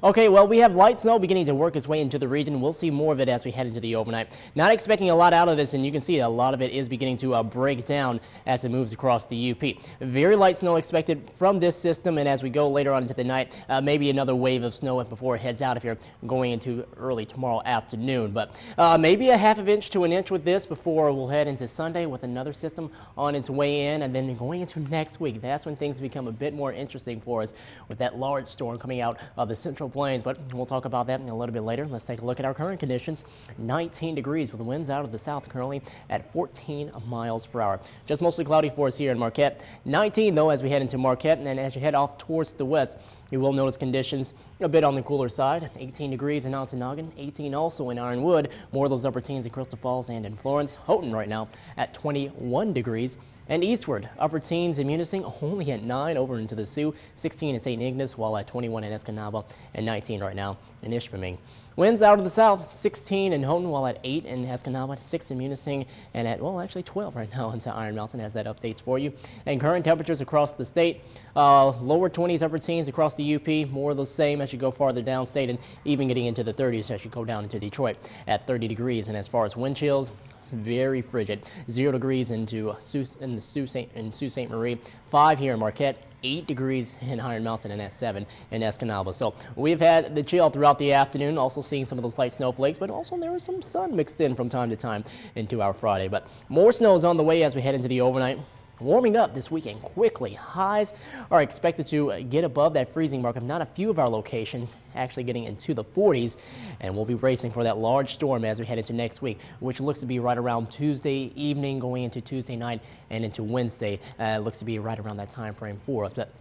Okay, well, we have light snow beginning to work its way into the region. We'll see more of it as we head into the overnight. Not expecting a lot out of this, and you can see a lot of it is beginning to break down as it moves across the UP. Very light snow expected from this system, and as we go later on into the night, maybe another wave of snow before it heads out if you're going into early tomorrow afternoon. But maybe a half of inch to an inch with this before we'll head into Sunday with another system on its way in, and then going into next week. That's when things become a bit more interesting for us with that large storm coming out of the central plains, but we'll talk about that a little bit later. Let's take a look at our current conditions. 19 degrees with winds out of the south currently at 14 miles per hour. Just mostly cloudy for us here in Marquette. 19 though as we head into Marquette, and then as you head off towards the west, you will notice conditions a bit on the cooler side. 18 degrees in Ontonagon, 18 also in Ironwood. More of those upper teens in Crystal Falls and in Florence. Houghton right now at 21 degrees. And eastward, upper teens in Munising, only at 9 over into the Sioux, 16 in St. Ignace, while at 21 in Escanaba, and 19 right now in Ishpeming. Winds out of the south, 16 in Houghton, while at 8 in Escanaba, 6 in Munising, and at, well, actually 12 right now into Iron Mountain, as that updates for you. And current temperatures across the state, lower 20s, upper teens across the UP, more of the same as you go farther downstate, and even getting into the 30s as you go down into Detroit at 30 degrees. And as far as wind chills, very frigid. 0 degrees into Sault Ste. Marie, 5 here in Marquette, 8 degrees in Iron Mountain, and at 7 in Escanaba. So we've had the chill throughout the afternoon, also seeing some of those light snowflakes, but also there was some sun mixed in from time to time into our Friday. But more snow is on the way as we head into the overnight. Warming up this weekend quickly. Highs are expected to get above that freezing mark of not a few of our locations, actually getting into the 40s, and we'll be bracing for that large storm as we head into next week, which looks to be right around Tuesday evening, going into Tuesday night and into Wednesday. Looks to be right around that time frame for us. But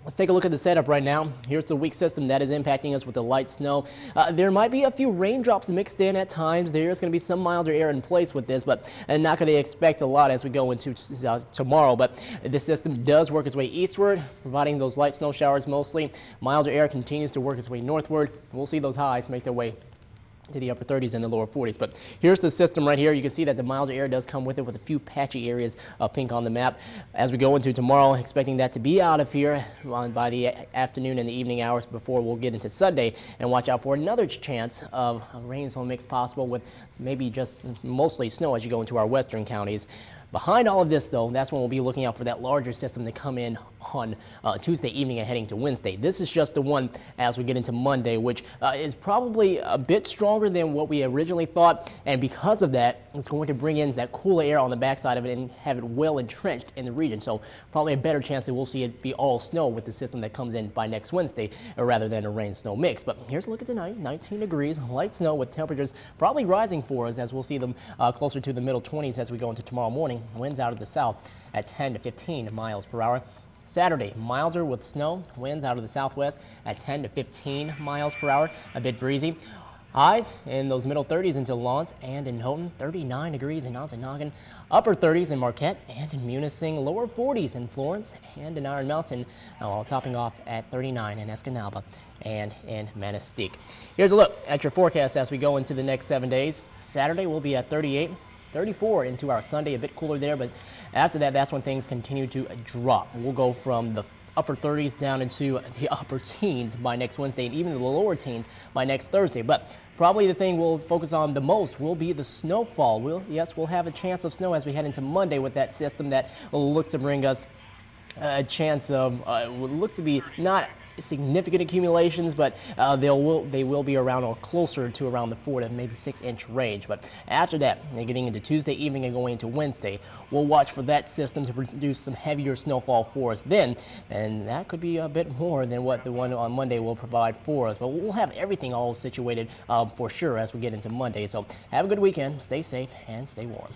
let's take a look at the setup right now. Here's the weak system that is impacting us with the light snow. There might be a few raindrops mixed in at times. There's going to be some milder air in place with this, but not going to expect a lot as we go into tomorrow. But this system does work its way eastward, providing those light snow showers mostly. Milder air continues to work its way northward. We'll see those highs make their way to the upper 30s and the lower 40s. But here's the system right here. You can see that the milder air does come with it, with a few patchy areas of pink on the map. As we go into tomorrow, expecting that to be out of here by the afternoon and the evening hours before we'll get into Sunday, and watch out for another chance of a rain-snow mix possible, with maybe just mostly snow as you go into our western counties. Behind all of this, though, that's when we'll be looking out for that larger system to come in on Tuesday evening and heading to Wednesday. This is just the one as we get into Monday, which is probably a bit stronger than what we originally thought. And because of that, it's going to bring in that cooler air on the backside of it and have it well entrenched in the region. So probably a better chance that we'll see it be all snow with the system that comes in by next Wednesday rather than a rain-snow mix. But here's a look at tonight. 19 degrees, light snow with temperatures probably rising for us as we'll see them closer to the middle 20s as we go into tomorrow morning. Winds out of the south at 10 to 15 miles per hour. Saturday, milder with snow, winds out of the southwest at 10 to 15 miles per hour, a bit breezy. Highs in those middle 30s into Lawrence and in Houghton, 39 degrees in Ontonagon, upper 30s in Marquette and in Munising, lower 40s in Florence and in Iron Mountain, all topping off at 39 in Escanaba and in Manistique. Here's a look at your forecast as we go into the next 7 days. Saturday will be at 38. 34 into our Sunday, a bit cooler there, but after that, that's when things continue to drop. We'll go from the upper 30s down into the upper teens by next Wednesday, and even the lower teens by next Thursday. But probably the thing we'll focus on the most will be the snowfall. We'll have a chance of snow as we head into Monday with that system that will look to bring us a chance of, will look to be not significant accumulations, but they will be around or closer to around the 4 to maybe 6 inch range. But after that, getting into Tuesday evening and going into Wednesday, we'll watch for that system to produce some heavier snowfall for us then, and that could be a bit more than what the one on Monday will provide for us. But we'll have everything all situated for sure as we get into Monday. So have a good weekend, stay safe, and stay warm.